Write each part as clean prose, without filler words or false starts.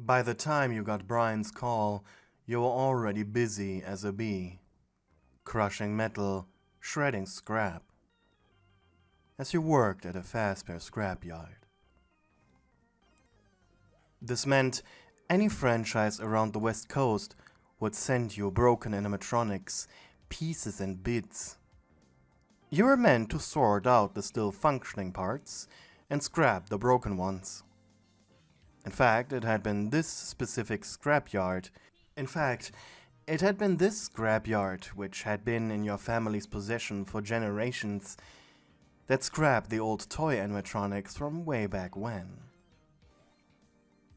By the time you got Brian's call, you were already busy as a bee, crushing metal, shredding scrap, as you worked at a Fazbear scrapyard. This meant any franchise around the West Coast would send you broken animatronics, pieces and bits. You were meant to sort out the still functioning parts and scrap the broken ones. In fact, it had been this scrapyard, which had been in your family's possession for generations, that scrapped the old toy animatronics from way back when.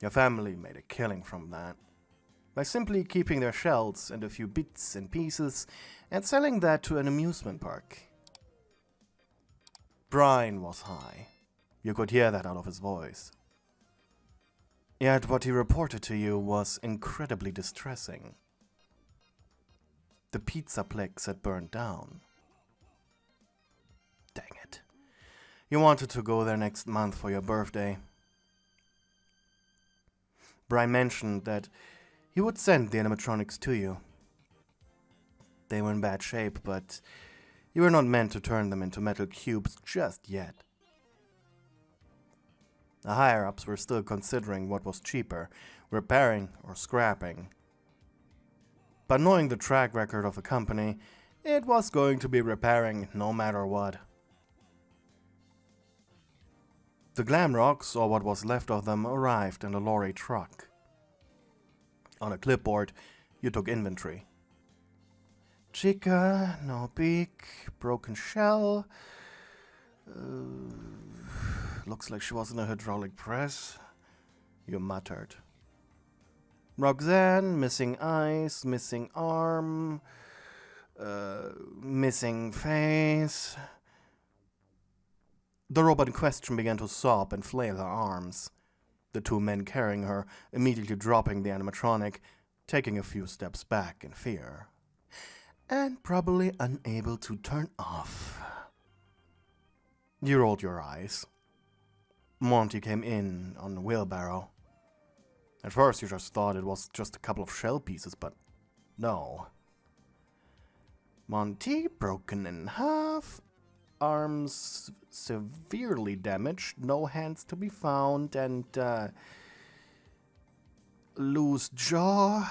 Your family made a killing from that, by simply keeping their shells and a few bits and pieces and selling that to an amusement park. Brian was high. You could hear that out of his voice. Yet what he reported to you was incredibly distressing. The Pizzaplex had burned down. Dang it. You wanted to go there next month for your birthday. Brian mentioned that he would send the animatronics to you. They were in bad shape, but you were not meant to turn them into metal cubes just yet. The higher-ups were still considering what was cheaper, repairing or scrapping. But knowing the track record of the company, it was going to be repairing no matter what. The Glamrocks, or what was left of them, arrived in a lorry truck. On a clipboard, you took inventory. Chica, no beak, broken shell. Looks like she was in a hydraulic press, you muttered. Roxanne, missing eyes, missing arm, missing face. The robot in question began to sob and flail her arms. The two men carrying her immediately dropping the animatronic, taking a few steps back in fear. And probably unable to turn off. You rolled your eyes. Monty came in on a wheelbarrow. At first you just thought it was just a couple of shell pieces, but no. Monty broken in half, arms severely damaged, no hands to be found, and loose jaw.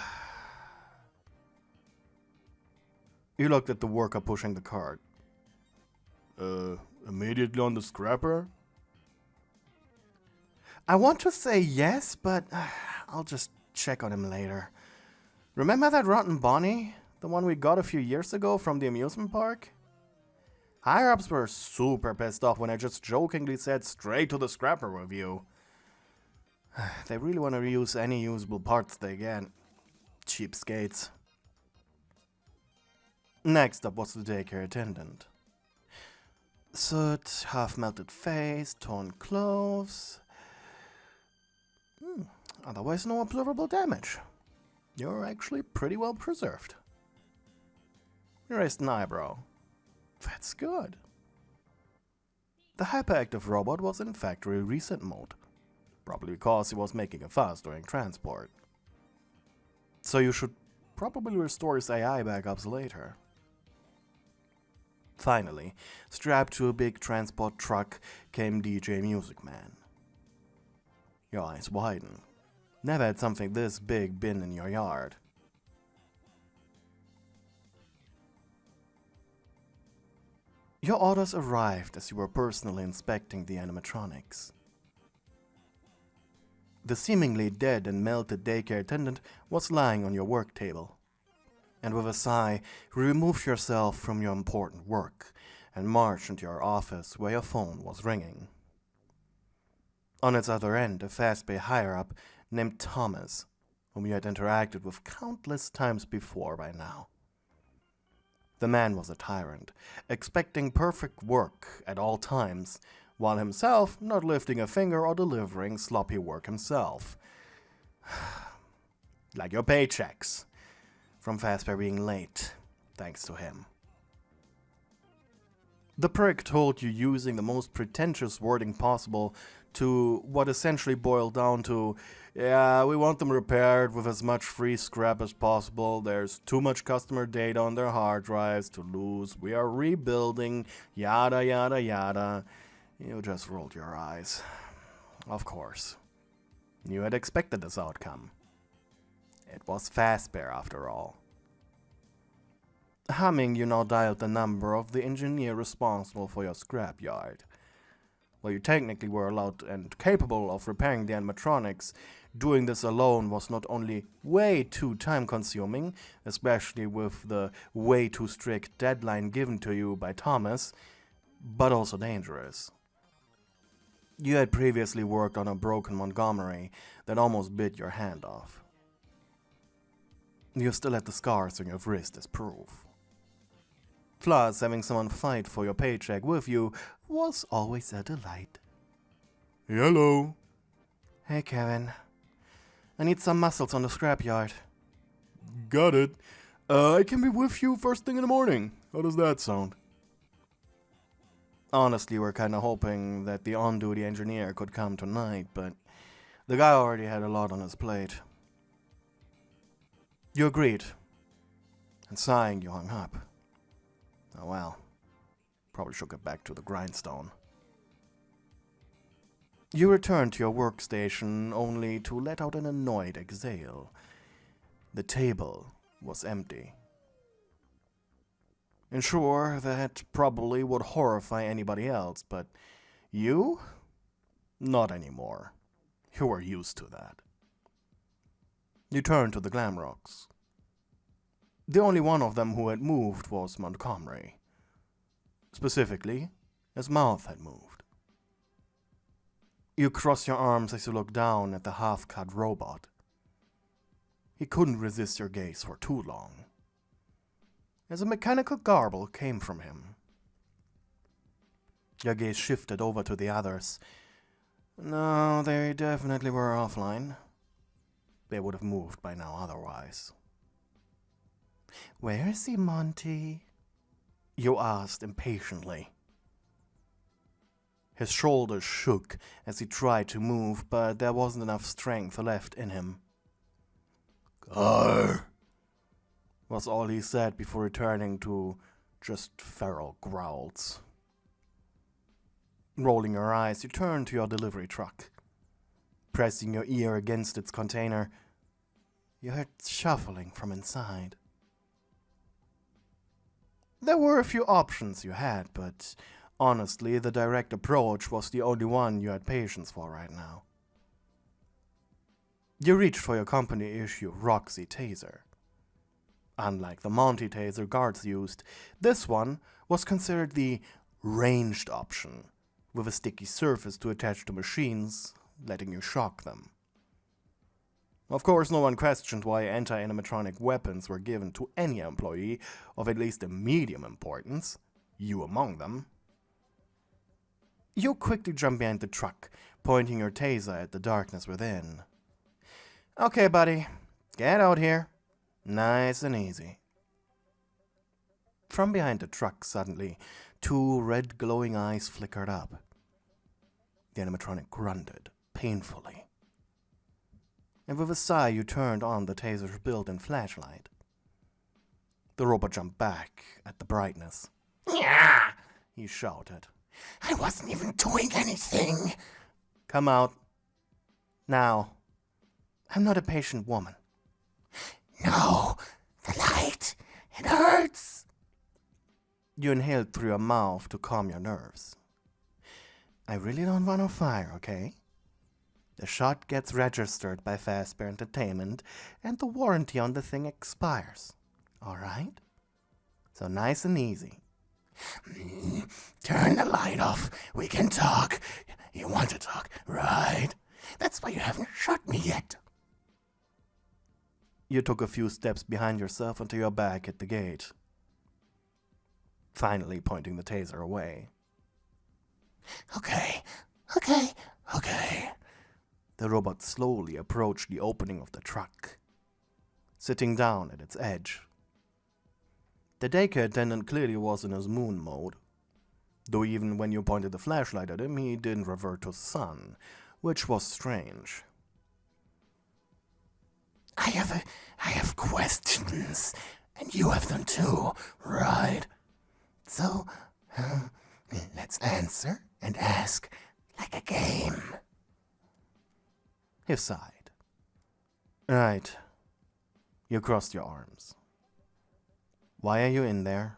You looked at the worker pushing the cart. Immediately on the scrapper? I want to say yes, but I'll just check on him later. Remember that rotten Bonnie? The one we got a few years ago from the amusement park? Higher-ups were super pissed off when I just jokingly said straight to the scrapper with you. They really want to reuse any usable parts they get. Cheapskates. Next up was the daycare attendant. Soot, half-melted face, torn clothes. Otherwise no observable damage. You're actually pretty well preserved. You raised an eyebrow. That's good. The hyperactive robot was in factory reset mode, probably because he was making a fuss during transport. So you should probably restore his AI backups later. Finally, strapped to a big transport truck came DJ Music Man. Your eyes widen. Never had something this big been in your yard. Your orders arrived as you were personally inspecting the animatronics. The seemingly dead and melted daycare attendant was lying on your work table. And with a sigh, you removed yourself from your important work and marched into your office where your phone was ringing. On its other end, a Fazbear higher-up named Thomas, whom you had interacted with countless times before by now. The man was a tyrant, expecting perfect work at all times, while himself not lifting a finger or delivering sloppy work himself. Like your paychecks, from Fazbear being late, thanks to him. The prick told you using the most pretentious wording possible to what essentially boiled down to, yeah, we want them repaired with as much free scrap as possible. There's too much customer data on their hard drives to lose. We are rebuilding, yada yada yada. You just rolled your eyes. Of course. You had expected this outcome. It was Fazbear after all. Humming, you now dialed the number of the engineer responsible for your scrapyard. While you technically were allowed and capable of repairing the animatronics, doing this alone was not only way too time-consuming, especially with the way too strict deadline given to you by Thomas, but also dangerous. You had previously worked on a broken Montgomery that almost bit your hand off. You still had the scars on your wrist as proof. Plus, having someone fight for your paycheck with you was always a delight. Hello. Hey, Kevin. I need some muscles on the scrapyard. Got it. I can be with you first thing in the morning. How does that sound? Honestly, we're kinda hoping that the on-duty engineer could come tonight, but the guy already had a lot on his plate. You agreed. And sighing, you hung up. Oh well. Probably should get back to the grindstone. You returned to your workstation only to let out an annoyed exhale. The table was empty. And sure, that probably would horrify anybody else, but you? Not anymore. You were used to that. You turned to the Glamrocks. The only one of them who had moved was Montgomery. Specifically, his mouth had moved. You cross your arms as you look down at the half-cut robot. He couldn't resist your gaze for too long, as a mechanical garble came from him. Your gaze shifted over to the others. No, they definitely were offline. They would have moved by now otherwise. Where is he, Monty? You asked impatiently. His shoulders shook as he tried to move, but there wasn't enough strength left in him. Grr, was all he said before returning to just feral growls. Rolling your eyes, you turned to your delivery truck. Pressing your ear against its container, you heard shuffling from inside. There were a few options you had, but honestly, the direct approach was the only one you had patience for right now. You reached for your company-issue Roxy taser. Unlike the Monty taser guards used, this one was considered the ranged option, with a sticky surface to attach to machines, letting you shock them. Of course, no one questioned why anti-animatronic weapons were given to any employee of at least a medium importance, you among them. You quickly jumped behind the truck, pointing your taser at the darkness within. Okay, buddy, get out here. Nice and easy. From behind the truck, suddenly, two red glowing eyes flickered up. The animatronic grunted, painfully. And with a sigh, you turned on the taser's built-in flashlight. The robot jumped back at the brightness. Yeah! He shouted. I wasn't even doing anything! Come out. Now. I'm not a patient woman. No! The light! It hurts! You inhaled through your mouth to calm your nerves. I really don't want to fire, okay? The shot gets registered by Fazbear Entertainment, and the warranty on the thing expires. Alright? So nice and easy. Turn the light off. We can talk. You want to talk, right? That's why you haven't shot me yet. You took a few steps behind yourself until you're back at the gate, finally pointing the taser away. Okay. The robot slowly approached the opening of the truck, sitting down at its edge. The daycare attendant clearly was in his moon mode. though even when you pointed the flashlight at him, he didn't revert to sun, which was strange. I have questions, and you have them too, right? So, let's answer and ask like a game. He sighed. Right. You crossed your arms. Why are you in there?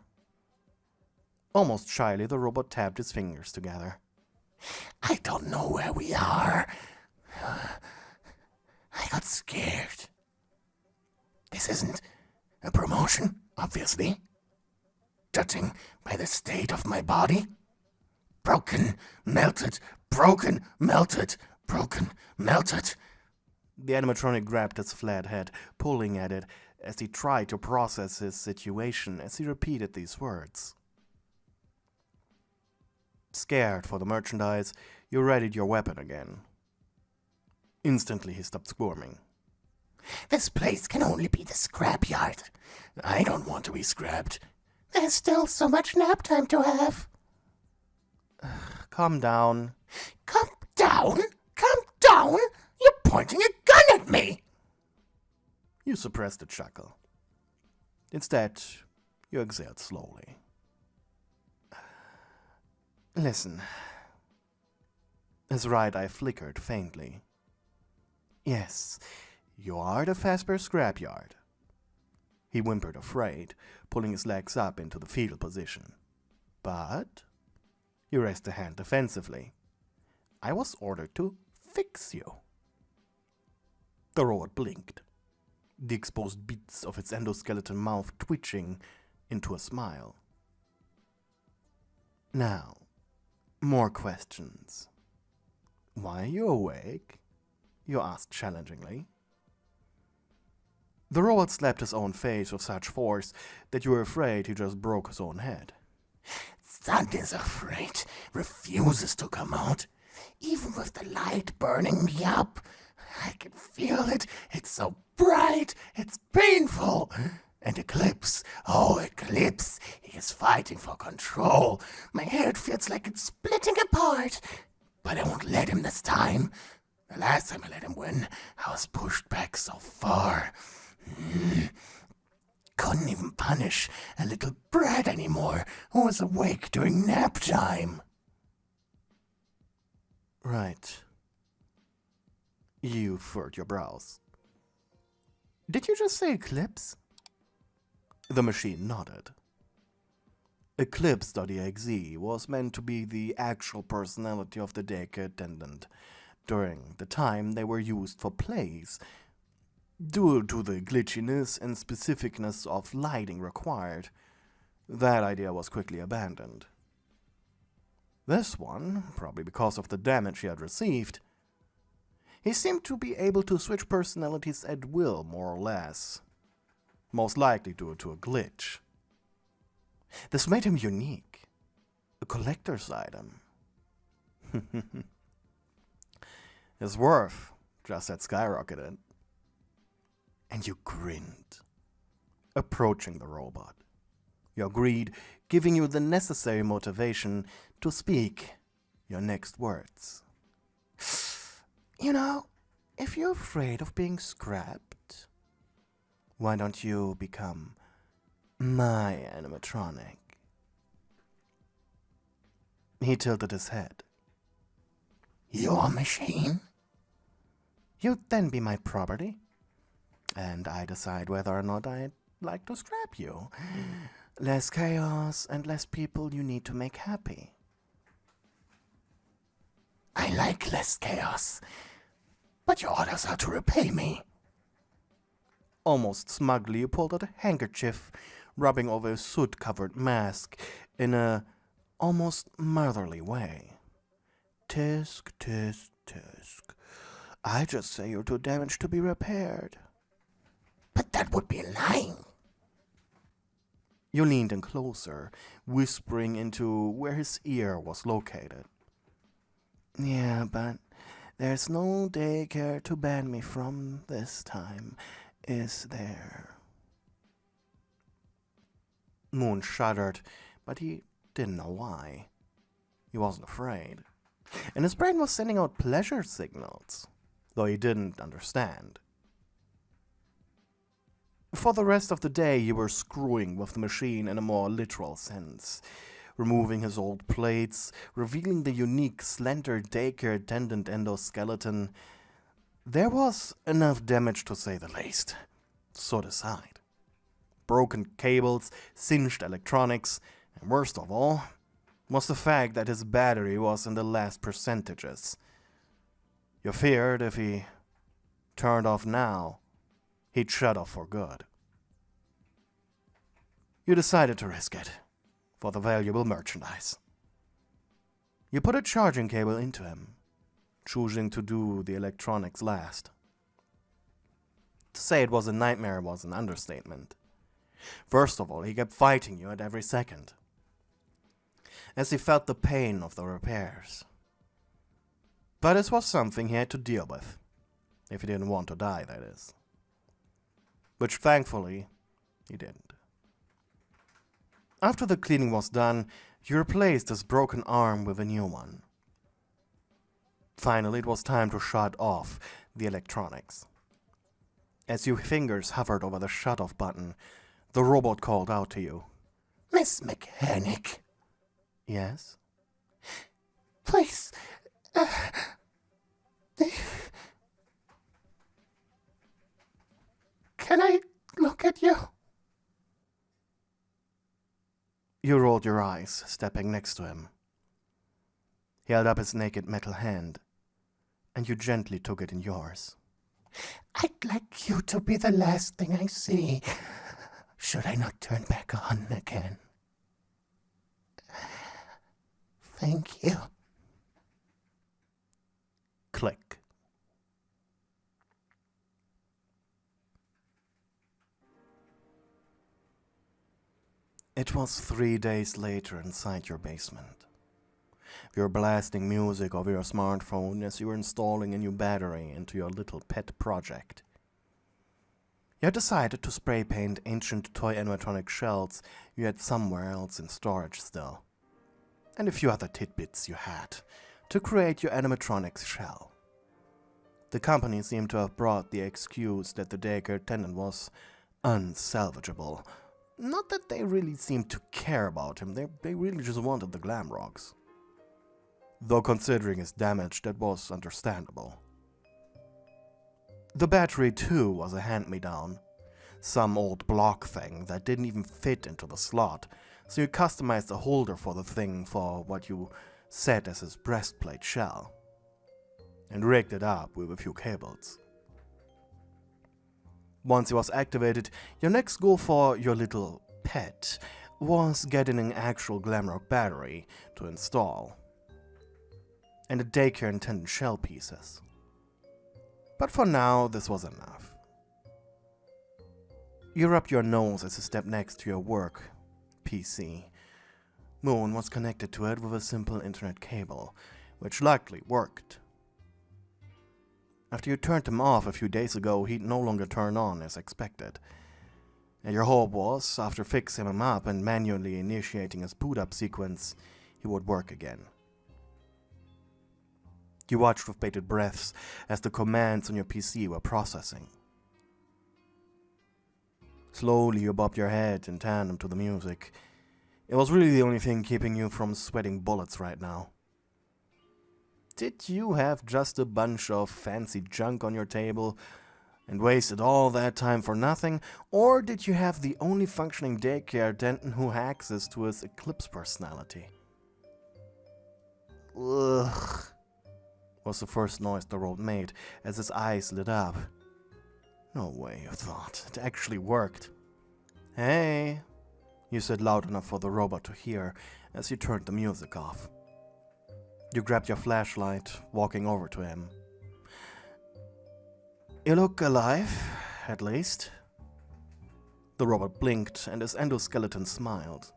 Almost shyly, the robot tapped his fingers together. I don't know where we are. I got scared. This isn't a promotion, obviously. Judging by the state of my body. Broken, melted, broken, melted, broken, melted. The animatronic grabbed his flat head, pulling at it as he tried to process his situation as he repeated these words. Scared for the merchandise, you readied your weapon again. Instantly he stopped squirming. This place can only be the scrapyard. I don't want to be scrapped. There's still so much nap time to have. Calm down. Calm down? Calm down? You're pointing a gun at me! You suppressed a chuckle. Instead, you exhaled slowly. Listen. His right eye flickered faintly. Yes, you are the Fasper scrapyard. He whimpered afraid, pulling his legs up into the fetal position. But you raised a hand defensively. I was ordered to fix you. The robot blinked, the exposed bits of its endoskeleton mouth twitching into a smile. Now, more questions. Why are you awake? You asked challengingly. The robot slapped his own face with such force that you were afraid he just broke his own head. Sun is afraid, refuses to come out. Even with the light burning me up, I can feel it. It's so bright, it's painful. And Eclipse, oh Eclipse, he is fighting for control. My head feels like it's splitting apart. But I won't let him this time. The last time I let him win, I was pushed back so far. Couldn't even punish a little brat anymore who was awake during nap time. Right. You furrowed your brows. Did you just say Eclipse? The machine nodded. Eclipse.exe was meant to be the actual personality of the daycare attendant during the time they were used for plays, due to the glitchiness and specificness of lighting required. That idea was quickly abandoned. This one, probably because of the damage he had received, he seemed to be able to switch personalities at will, more or less. Most likely due to a glitch. This made him unique. A collector's item. His worth just had skyrocketed. And you grinned, approaching the robot. Your greed giving you the necessary motivation to speak your next words. You know, if you're afraid of being scrapped, why don't you become my animatronic? He tilted his head. Your machine? You'd then be my property, and I decide whether or not I'd like to scrap you. Less chaos and less people you need to make happy. I like less chaos, but your orders are to repay me. Almost smugly, you pulled out a handkerchief, rubbing over a soot-covered mask in a almost motherly way. Tisk, tisk, tisk. I just say you're too damaged to be repaired. But that would be lying. You leaned in closer, whispering into where his ear was located. Yeah, but there's no daycare to ban me from this time, is there? Moon shuddered, but he didn't know why. He wasn't afraid. And his brain was sending out pleasure signals, though he didn't understand. For the rest of the day, you were screwing with the machine in a more literal sense, removing his old plates, revealing the unique slender daycare attendant endoskeleton. There was enough damage to say the least. So decide. Broken cables, singed electronics, and worst of all, was the fact that his battery was in the last percentages. You feared if he turned off now, he'd shut off for good. You decided to risk it, for the valuable merchandise. You put a charging cable into him, choosing to do the electronics last. To say it was a nightmare was an understatement. First of all, he kept fighting you at every second, as he felt the pain of the repairs. But this was something he had to deal with, if he didn't want to die, that is. Which thankfully, he didn't. After the cleaning was done, you replaced his broken arm with a new one. Finally, it was time to shut off the electronics. As your fingers hovered over the shut-off button, the robot called out to you. Miss Mechanic. Yes? Please. Can I look at you? You rolled your eyes, stepping next to him. He held up his naked metal hand, and you gently took it in yours. I'd like you to be the last thing I see, should I not turn back on again. Thank you. Click. It was 3 days later inside your basement. You were blasting music over your smartphone as you were installing a new battery into your little pet project. You had decided to spray paint ancient toy animatronic shells you had somewhere else in storage still, and a few other tidbits you had, to create your animatronics shell. The company seemed to have brought the excuse that the daycare attendant was unsalvageable. Not that they really seemed to care about him, they really just wanted the Glamrocks. Though considering his damage, that was understandable. The battery too was a hand-me-down. Some old block thing that didn't even fit into the slot, so you customized a holder for the thing for what you set as his breastplate shell, and rigged it up with a few cables. Once it was activated, your next goal for your little pet was getting an actual Glamrock battery to install, and the daycare attendant shell pieces. But for now, this was enough. You rubbed your nose as you stepped next to your work PC. Moon was connected to it with a simple internet cable, which luckily worked. After you turned him off a few days ago, he'd no longer turn on as expected. And your hope was, after fixing him up and manually initiating his boot-up sequence, he would work again. You watched with bated breaths as the commands on your PC were processing. Slowly you bobbed your head in tandem to the music. It was really the only thing keeping you from sweating bullets right now. Did you have just a bunch of fancy junk on your table and wasted all that time for nothing? Or did you have the only functioning daycare attendant who had access to his Eclipse personality? Ugh, was the first noise the robot made as his eyes lit up. No way, you thought. It actually worked. Hey, you said loud enough for the robot to hear as you turned the music off. You grabbed your flashlight, walking over to him. You look alive, at least. The robot blinked and his endoskeleton smiled.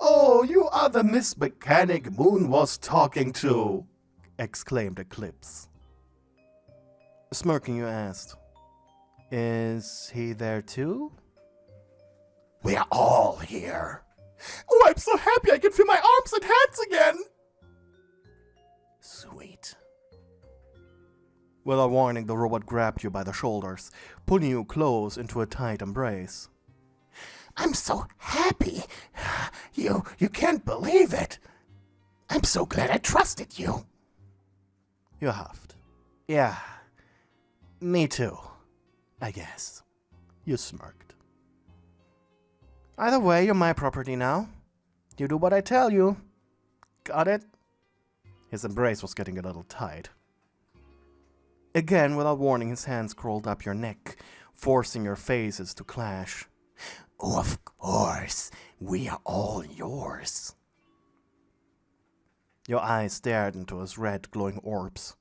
Oh, you are the Miss Mechanic Moon was talking to, exclaimed Eclipse. Smirking, you asked, is he there too? We're all here. Oh, I'm so happy I can feel my arms and hands again. Without warning, the robot grabbed you by the shoulders, pulling you close into a tight embrace. I'm so happy. You can't believe it. I'm so glad I trusted you. You huffed. Yeah, me too, I guess. You smirked. Either way, you're my property now. You do what I tell you. Got it? His embrace was getting a little tight. Again, without warning, his hands crawled up your neck, forcing your faces to clash. Oh, of course. We are all yours. Your eyes stared into his red, glowing orbs.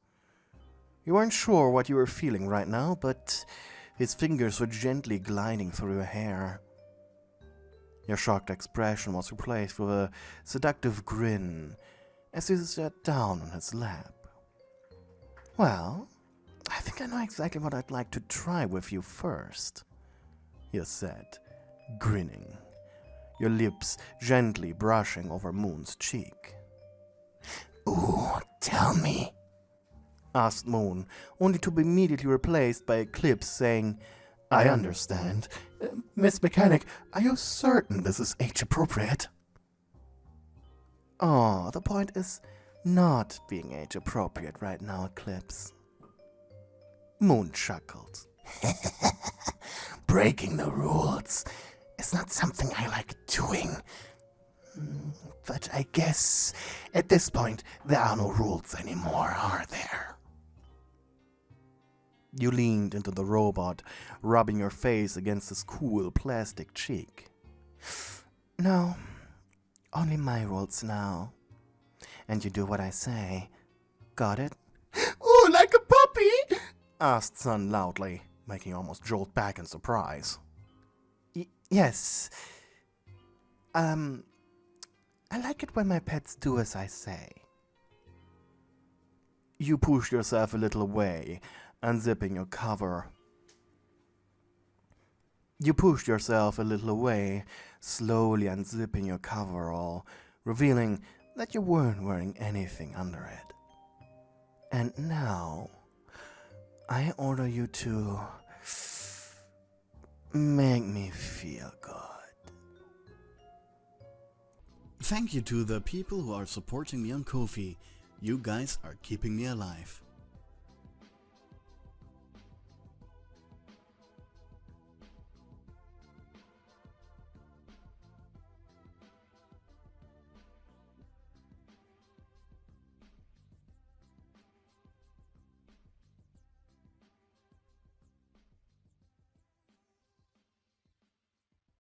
You weren't sure what you were feeling right now, but his fingers were gently gliding through your hair. Your shocked expression was replaced with a seductive grin as you sat down on his lap. Well, I think I know exactly what I'd like to try with you first, you said, grinning, your lips gently brushing over Moon's cheek. Ooh, tell me, asked Moon, only to be immediately replaced by Eclipse saying, I understand. Miss Mechanic, are you certain this is age-appropriate? Oh, the point is not being age-appropriate right now, Eclipse. Moon chuckled. Breaking the rules is not something I like doing. But I guess at this point there are no rules anymore, are there? You leaned into the robot, rubbing your face against his cool plastic cheek. No, only my rules now. And you do what I say. Got it? Ooh, like a puppy? Asked Sun loudly, making you almost jolt back in surprise. Yes. I like it when my pets do as I say. You push yourself a little away, unzipping your cover. You pushed yourself a little away, slowly unzipping your coverall, revealing that you weren't wearing anything under it. And now, I order you to make me feel good. Thank you to the people who are supporting me on Ko-fi. You guys are keeping me alive.